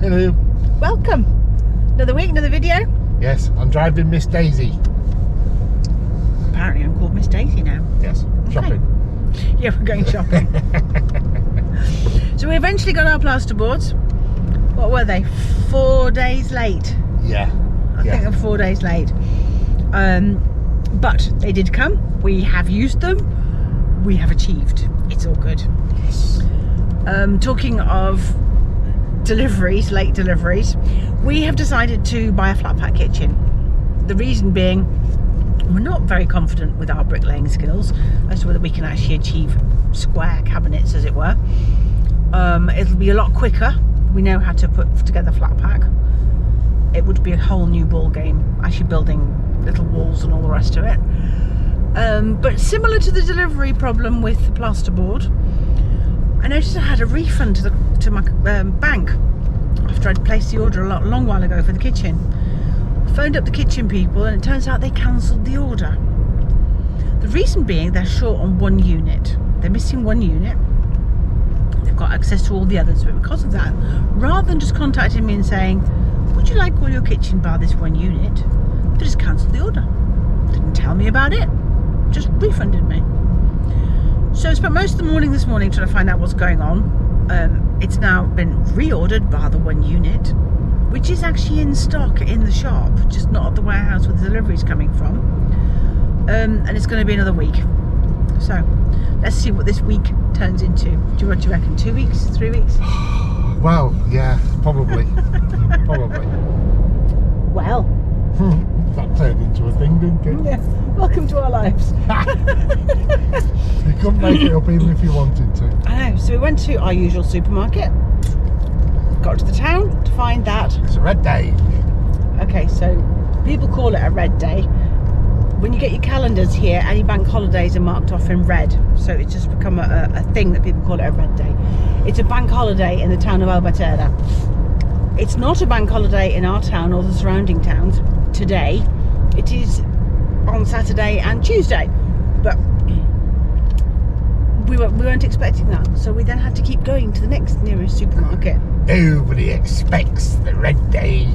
Hello. Welcome. Another week, another video. Yes, I'm driving Miss Daisy. Apparently I'm called Miss Daisy now. Yes, Okay. shopping. Yeah, we're going shopping. So we eventually got our plasterboards. What were they? 4 days late. Yeah. I think they're 4 days late. But they did come. We have used them. We have achieved. It's all good. Yes. Talking of deliveries, late deliveries, we have decided to buy a flat pack kitchen. The reason being, we're not very confident with our bricklaying skills as to whether we can actually achieve square cabinets, as it were. It'll be a lot quicker. We know how to put together flat pack. It would be a whole new ball game, actually building little walls and all the rest of it. But similar to the delivery problem with the plasterboard, I noticed I had a refund to my bank after I'd placed the order a long while ago for the kitchen. I phoned up the kitchen people and it turns out they cancelled the order. The reason being they're short on one unit. They're missing one unit. They've got access to all the others, but because of that, rather than just contacting me and saying, would you like all your kitchen bar this one unit, they just cancelled the order. Didn't tell me about it, just refunded me. So I spent most of the morning this morning trying to find out what's going on. It's now been reordered by the one unit, which is actually in stock in the shop, just not at the warehouse where the delivery's coming from. And it's going to be another week. So let's see what this week turns into. Do you reckon 2 weeks, 3 weeks? Well, yeah, probably. Probably. Well. That turned into a thing, didn't it? Yeah. Welcome to our lives. You couldn't make it up even if you wanted to. I know. So we went to our usual supermarket. Got to the town to find that. It's a red day. Okay, so people call it a red day. When you get your calendars here, any bank holidays are marked off in red. So it's just become a thing that people call it a red day. It's a bank holiday in the town of Albatera. It's not a bank holiday in our town or the surrounding towns today. It is on Saturday and Tuesday. But we weren't expecting that. So we then had to keep going to the next nearest supermarket. Nobody expects the red day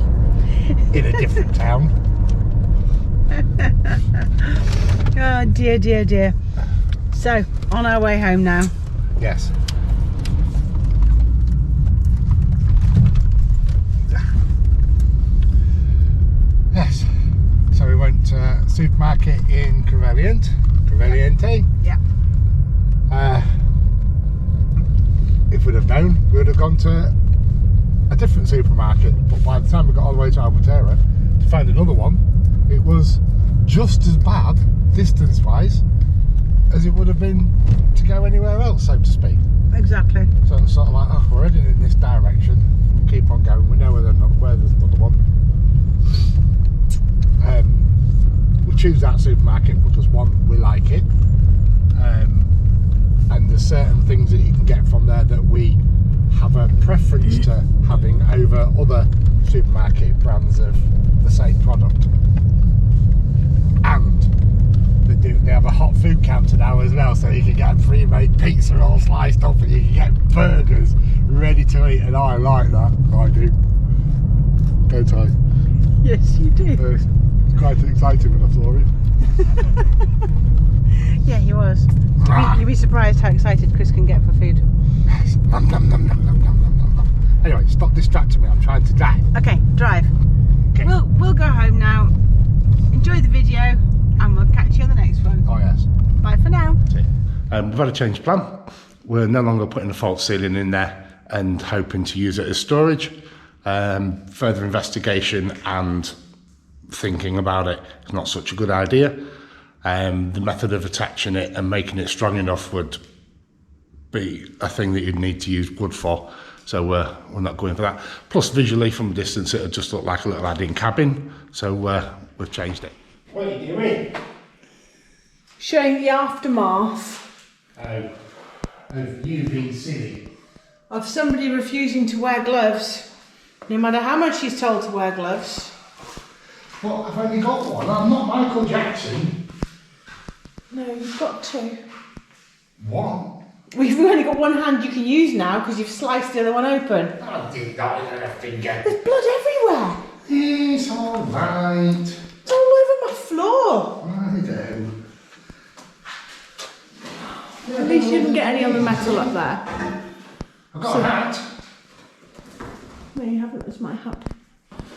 in a different town. Oh dear, dear, dear. So on our way home now. Yes. Yes. So we went to a supermarket in Creveliente. Yeah. If we'd have known, we would have gone to a different supermarket. But by the time we got all the way to Albatera to find another one, it was just as bad distance-wise as it would have been to go anywhere else, so to speak. Exactly. So it's sort of like, oh, we're heading in this direction. We'll keep on going. We know where there's another one. We choose that supermarket because one, we like it, and there's certain things that you can get from there that we have a preference to having over other supermarket brands of the same product. And they have a hot food counter now as well, so you can get a pre-made pizza all sliced up and you can get burgers ready to eat, and I like that. I do. Don't I? Yes, you do. It's quite exciting when I saw it. Yeah, he was. You'd be surprised how excited Chris can get for food. Nom, nom, nom, nom, nom, nom, nom, nom. Anyway, stop distracting me. I'm trying to drive. Okay, drive. Okay. We'll go home now. Enjoy the video, and we'll catch you on the next one. Oh yes. Bye for now. We've had a change of plan. We're no longer putting a false ceiling in there and hoping to use it as storage. Further investigation and thinking about it is not such a good idea. The method of attaching it and making it strong enough would be a thing that you'd need to use wood for. So we're not going for that. Plus, visually from a distance, it would just look like a little add-in cabin. So we've changed it. What are you doing? Showing the aftermath Of you being silly. of somebody refusing to wear gloves, no matter how much he's told to wear gloves. Well, I've only got one. I'm not Michael Jackson. No, you've got two. One? We've only got one hand you can use now because you've sliced the other one open. I did that with a finger. There's blood everywhere. It's alright. It's all over my floor. I do. At least you didn't get any on the metal up there. I've got a hat. No, you haven't. It's my hat.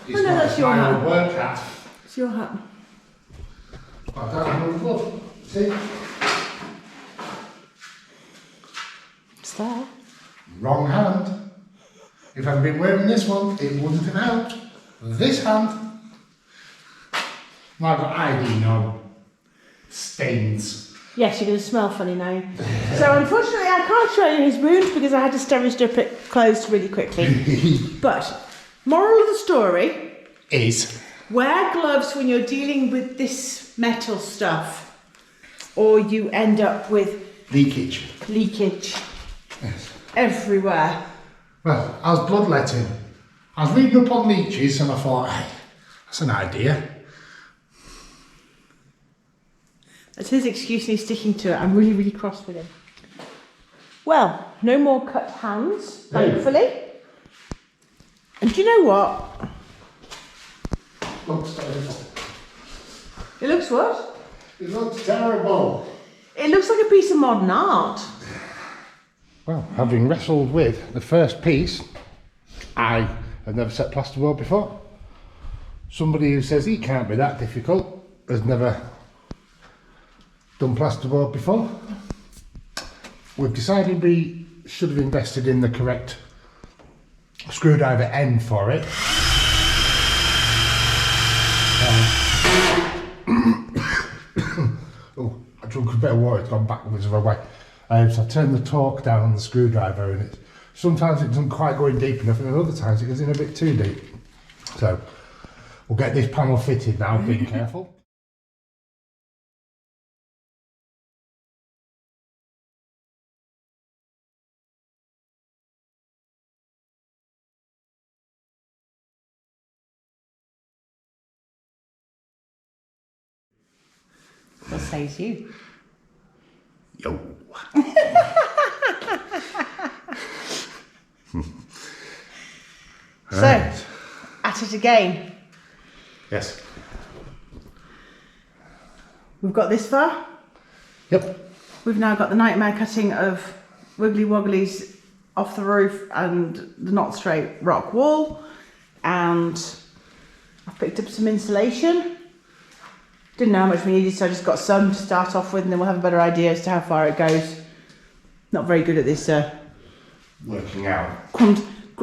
It's no, that's your my hat. old work hat. It's your hat. I don't have a glove. See? It's there. Wrong hand. If I'd been wearing this one, it wouldn't have helped. This hand. Well, I've got ID now. Stains. Yes, you're going to smell funny now. So unfortunately I can't show you his wound because I had to step it closed really quickly. But, moral of the story Is. wear gloves when you're dealing with this metal stuff or you end up with Leakage. leakage Yes. everywhere. Well, I was bloodletting. I was reading up on leeches and I thought, hey, that's an idea. That's his excuse and he's sticking to it. I'm really, really cross with him. Well, no more cut hands, thankfully. And do you know what? Looks terrible. It looks what? It looks terrible. It looks like a piece of modern art. Well, having wrestled with the first piece, I have never set plasterboard before. Somebody who says it can't be that difficult has never done plasterboard before. We've decided we should have invested in the correct screwdriver end for it. Oh, I drunk a bit of water, it's gone backwards the wrong way. So I turned the torque down on the screwdriver and sometimes it doesn't quite go in deep enough and other times it goes in a bit too deep. So we'll get this panel fitted now, being careful. What says you? Yo. So, at it again. Yes. We've got this far. Yep. We've now got the nightmare cutting of wiggly wogglies off the roof and the not straight rock wall. And I've picked up some insulation. Didn't know how much we needed, so I just got some to start off with and then we'll have a better idea as to how far it goes. Not very good at this. Working out.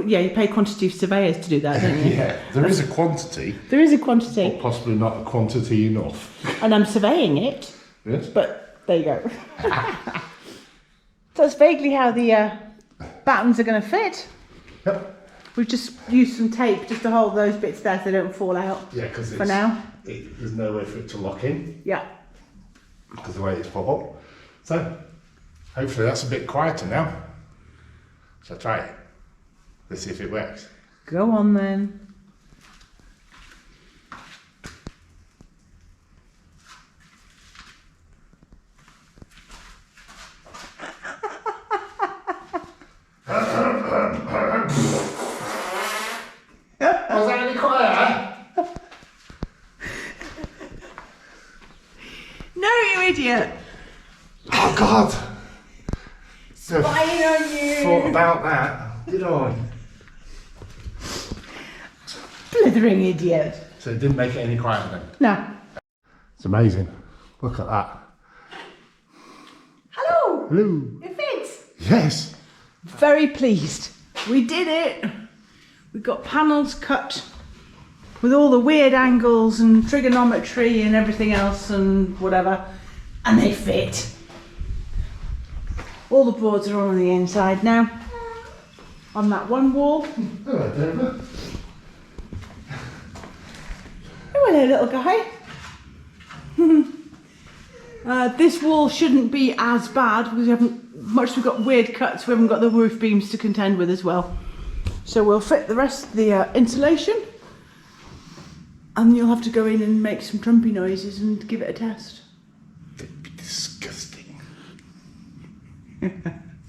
Yeah, you pay quantity of surveyors to do that, don't you? Yeah, there is a quantity. There is a quantity. But possibly not a quantity enough. And I'm surveying it. Yes. But there you go. So that's vaguely how the battens are going to fit. Yep. We've just used some tape just to hold those bits there so they don't fall out. Yeah, because for now. There's no way for it to lock in Yeah. because of the way it's pop up. So hopefully that's a bit quieter now. So try it. Let's see if it works. Go on then. Was that any quieter? No, you idiot! Oh God! So Spying on you! thought about that, did I? Blithering idiot. So it didn't make it any quieter then? No. It's amazing. Look at that. Hello! Hello. It fits! Yes. Very pleased. We did it! We got panels cut with all the weird angles and trigonometry and everything else and whatever, and they fit. All the boards are on the inside now. On that one wall. Hello, Deborah. Oh, hello, little guy. This wall shouldn't be as bad because we haven't much. We've got weird cuts. We haven't got the roof beams to contend with as well. So we'll fit the rest of the insulation, and you'll have to go in and make some trumpy noises and give it a test. It'd be disgusting.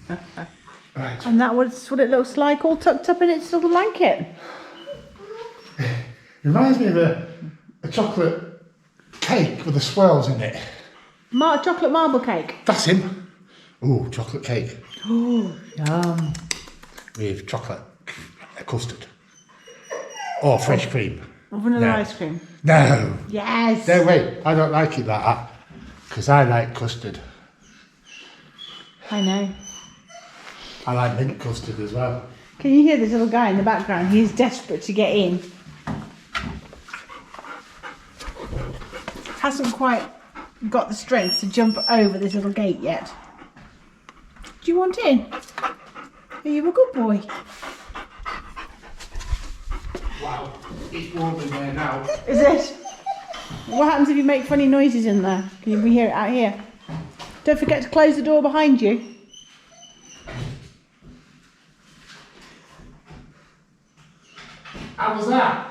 Right. And that's what it looks like, all tucked up in its little blanket. Reminds me of a chocolate cake with the swirls in it. Chocolate marble cake. That's him. Ooh, chocolate cake. Oh, yum. With chocolate custard. Or fresh cream. Or vanilla No. ice cream. No. Yes. No, wait. I don't like it like that. Because I like custard. I know. I like mint custard as well. Can you hear this little guy in the background? He's desperate to get in. Hasn't quite got the strength to jump over this little gate yet. Do you want in? Are you a good boy? Wow. It's warm in there now. Is it? What happens if you make funny noises in there? Can we hear it out here? Don't forget to close the door behind you. How was that?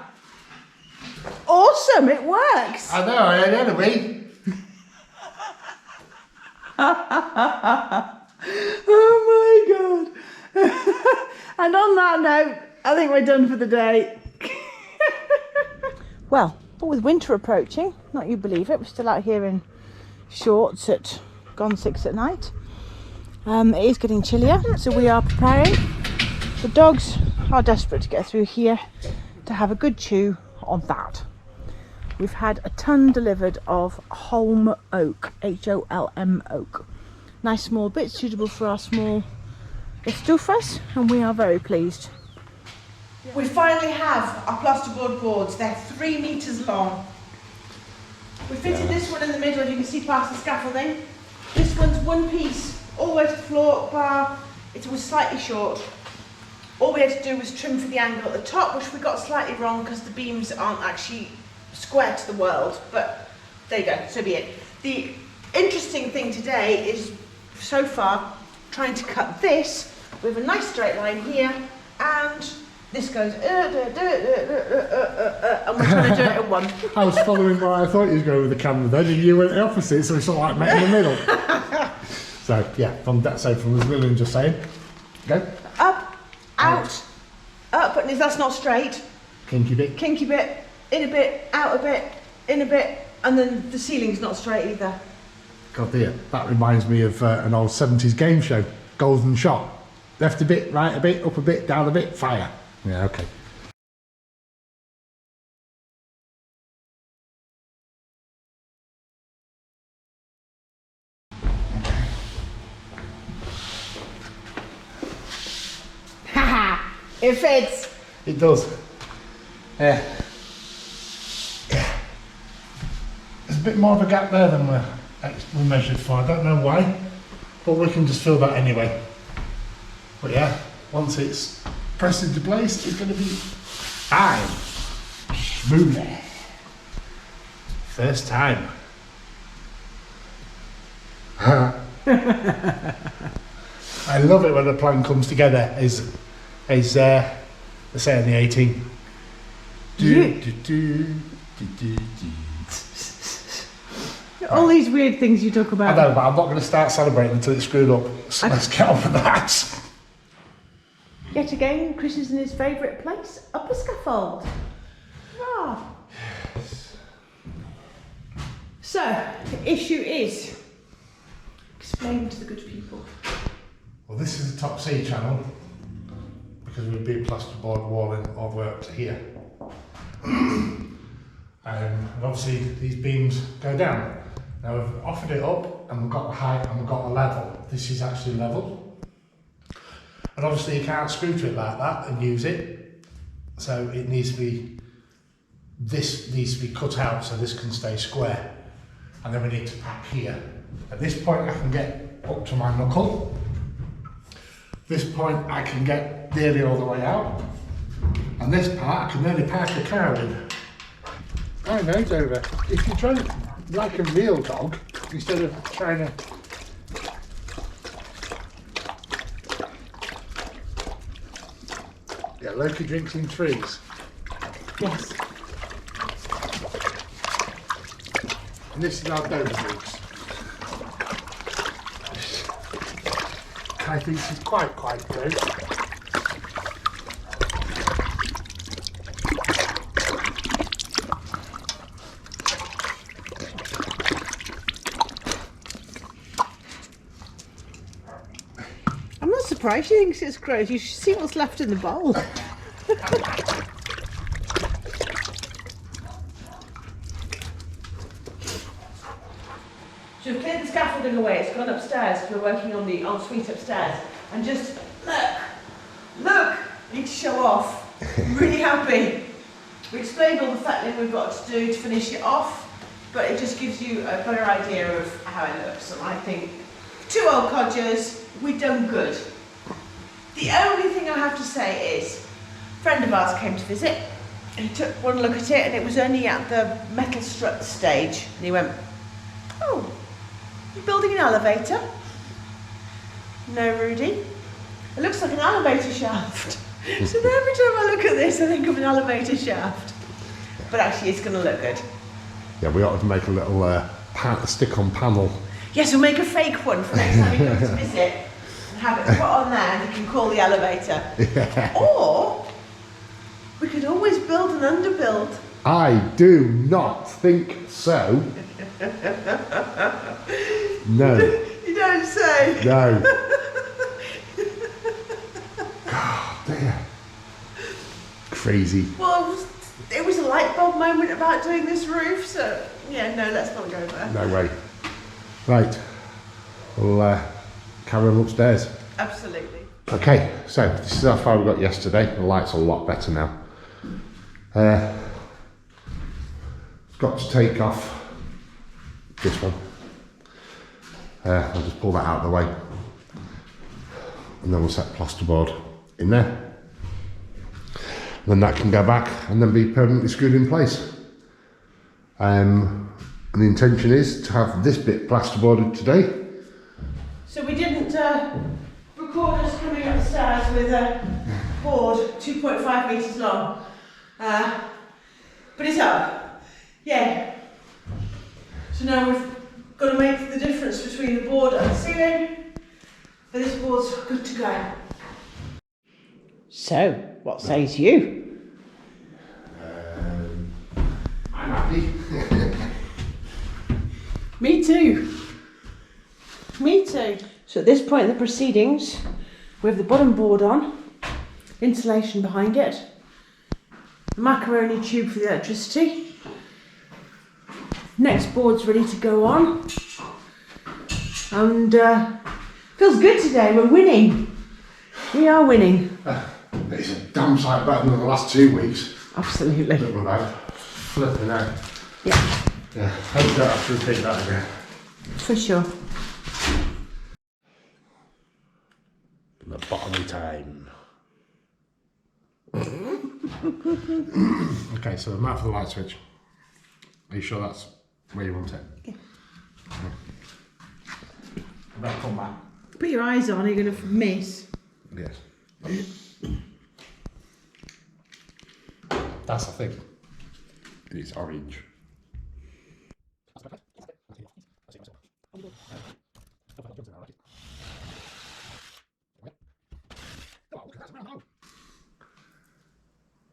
Awesome, it works. I know, I had a wee. Oh my god. And on that note, I think we're done for the day. Well, but with winter approaching, not you believe it, we're still out here in shorts at gone 6 at night. It is getting chillier, so we are preparing. The dogs are desperate to get through here to have a good chew on that. We've had a ton delivered of holm oak, Holm oak. Nice small bits, suitable for our small estufas, and we are very pleased. We finally have our plasterboard boards. They're 3 meters long. We fitted this one in the middle, as you can see past the scaffolding. This one's one piece, all the way to the floor bar. It was slightly short. All we had to do was trim for the angle at the top, which we got slightly wrong because the beams aren't actually square to the world, but there you go, so be it. The interesting thing today is, so far, trying to cut this with a nice straight line here, and this goes, and we're trying to do it at one. I was following where I thought you was going with the camera then, and you went the opposite, so we sort of like met in the middle. So, yeah, from that side, from as William just saying, go. Up, out, up, and if that's not straight, Kinky bit. kinky bit, in a bit, out a bit, in a bit, and then the ceiling's not straight either. God dear, that reminds me of an old 70s game show, Golden Shot. Left a bit, right a bit, up a bit, down a bit, fire. Yeah, okay. Haha, it fits. It does. Yeah. There's a bit more of a gap there than we measured for. I don't know why, but we can just fill that anyway. But yeah, once it's pressed into place, it's going to be fine. Smooth. First time. I love it when a plan comes together. As they say in the 18. All these weird things you talk I about. know, but I'm not going to start celebrating until it's screwed up. So let's get on with that. Yet again, Chris is in his favourite place, up a scaffold. Ah. So, the issue is, explain to the good people. Well, this is the top C channel because we'd be plasterboard walling all the way up to here. And obviously these beams go down. Now we've offered it up and we've got the height and we've got the level. This is actually level. And obviously you can't screw to it like that and use it. So it needs to be, this needs to be cut out so this can stay square. And then we need to pack here. At this point I can get up to my knuckle. This point I can get nearly all the way out. And this part I can nearly park the car in. I know, Dover. If you try like a real dog, instead of trying to... Yeah, Loki drinks in trees. Yes. And this is how Dover drinks. I think she's quite good. I'm not surprised she thinks it's gross. You should see what's left in the bowl. So we've cleared the scaffolding away. It's gone upstairs because we're working on the ensuite upstairs. And just look, need to show off. I'm really happy. We explained all the fettling we've got to do to finish it off, but it just gives you a better idea of how it looks. And I think 2 old codgers, we've done good. The only thing I have to say is, a friend of ours came to visit, and he took one look at it, and it was only at the metal strut stage, and he went, "Oh, you're building an elevator?" "No, Rudy, it looks like an elevator shaft." So now every time I look at this, I think of an elevator shaft. But actually, it's going to look good. Yeah, we ought to make a little stick-on panel. Yes, we'll make a fake one for next time he comes to visit and have it put on there and he can call the elevator. Yeah. Or we could always build an underbuild. I do not think so. No. You don't say. No. God dear. Crazy. Well, it was a light bulb moment about doing this roof, so yeah, no, let's not go there. No way. Right, we'll carry on upstairs. Absolutely. Okay, so this is how far we got yesterday. The light's a lot better now. Got to take off this one. I'll just pull that out of the way. And then we'll set plasterboard in there. And then that can go back and then be permanently screwed in place. And the intention is to have this bit plasterboarded today. So we didn't record us coming upstairs with a board 2.5 metres long, but it's up. Yeah. So now we've got to make the difference between the board and the ceiling, but this board's good to go. So, what says you? I'm happy. Me too. Me too. So at this point in the proceedings, we have the bottom board on, insulation behind it, the macaroni tube for the electricity. Next board's ready to go on. And feels good today, we're winning. We are winning. It's a damn sight better than the last 2 weeks. Absolutely. Don't know about flipping out. Yeah. Yeah, I hope I don't have to repeat that again. For sure. Lobotomy time. Okay, so the map for the light switch. Are you sure that's where you want it? Yeah. I better come back. Put your eyes on, you're going to miss. Yes. That's the thing. It's orange.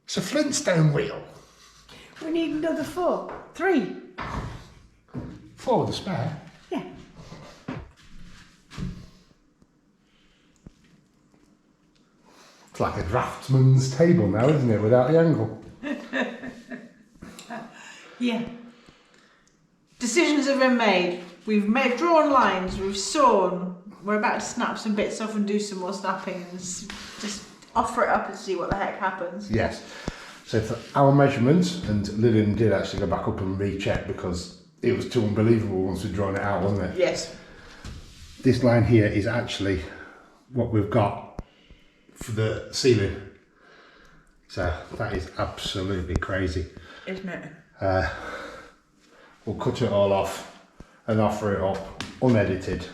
It's a Flintstone wheel. We need another 3. 4 with a spare. Yeah. It's like a draftsman's table now, isn't it, without the angle? Yeah. Decisions have been made. We've drawn lines, we've sawn. We're about to snap some bits off and do some more snapping and just offer it up and see what the heck happens. Yes. So for our measurements, and Lillian did actually go back up and recheck because it was too unbelievable once we'd drawn it out, wasn't it? Yes. This line here is actually what we've got for the ceiling. So that is absolutely crazy. Isn't it? We'll cut it all off and offer it up unedited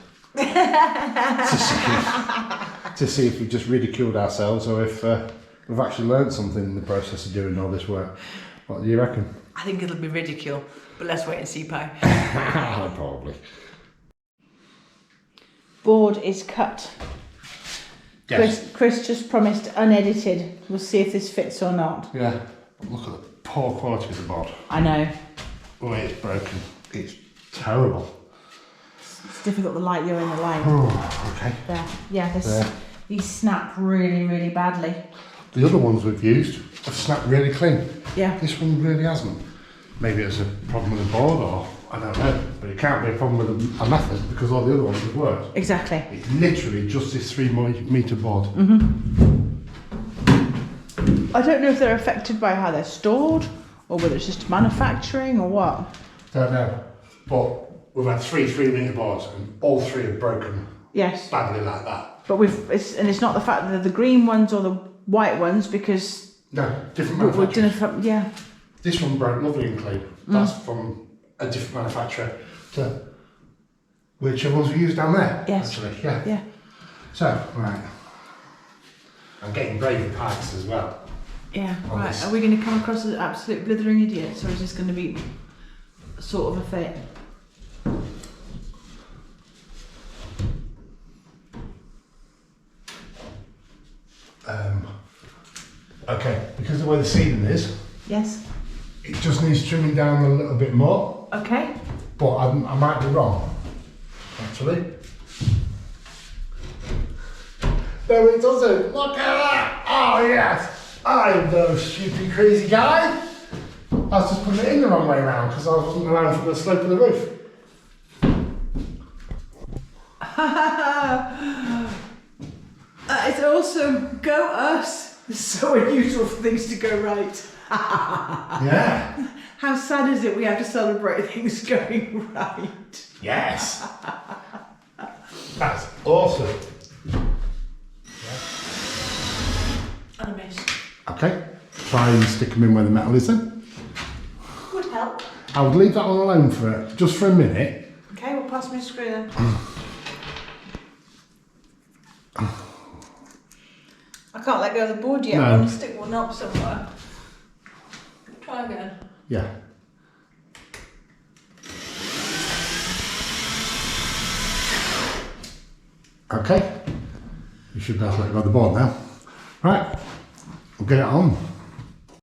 to see if we've just ridiculed ourselves or if we've actually learned something in the process of doing all this work. What do you reckon? I think it'll be ridicule, but let's wait and see, Pi. Probably. Board is cut. Yes. Chris just promised unedited. We'll see if this fits or not. Yeah. Look at the poor quality of the board. I know. The way it's broken. It's terrible. It's difficult to light. You're in the light. Oh, okay. There. Yeah, these snap really, really badly. The other ones we've used have snapped really clean. Yeah. This one really hasn't. Maybe it's a problem with the board, or I don't know. But it can't be a problem with a method because all the other ones have worked. Exactly. It's literally just this 3 metre board. I don't know if they're affected by how they're stored or whether it's just manufacturing or what. Don't know. But we've had 3 3-metre boards and all 3 have broken Yes. badly like that. But it's not the fact that they're the green ones or the white ones because No, different we're manufacturer. doing yeah. This one broke lovely and clean. That's from a different manufacturer to whichever ones we use down there. Yes. Actually, yeah. Yeah. So, right. I'm getting brave with pikes as well. Yeah. On Right. this. Are we going to come across as absolute blithering idiots, or is this going to be sort of a fit? Okay, because of the way the ceiling is, Yes. it just needs trimming down a little bit more, Okay. but I might be wrong, actually. No, it doesn't. Look at that. Oh, yes. I'm no stupid, crazy guy. I was just putting it in the wrong way around because I wasn't around for the slope of the roof. It's awesome. Go us. It's so unusual for things to go right. Yeah. How sad is it we have to celebrate things going right? Yes. That's awesome. And a miss. Okay. Try and stick them in where the metal is then. Would help. I would leave that one alone just for a minute. Okay, we'll pass me a screw then. I can't let go of the board yet. No. I want to stick one up somewhere. Try again. Yeah. Okay. You should be able to let go of the board now. Right. We'll get it on.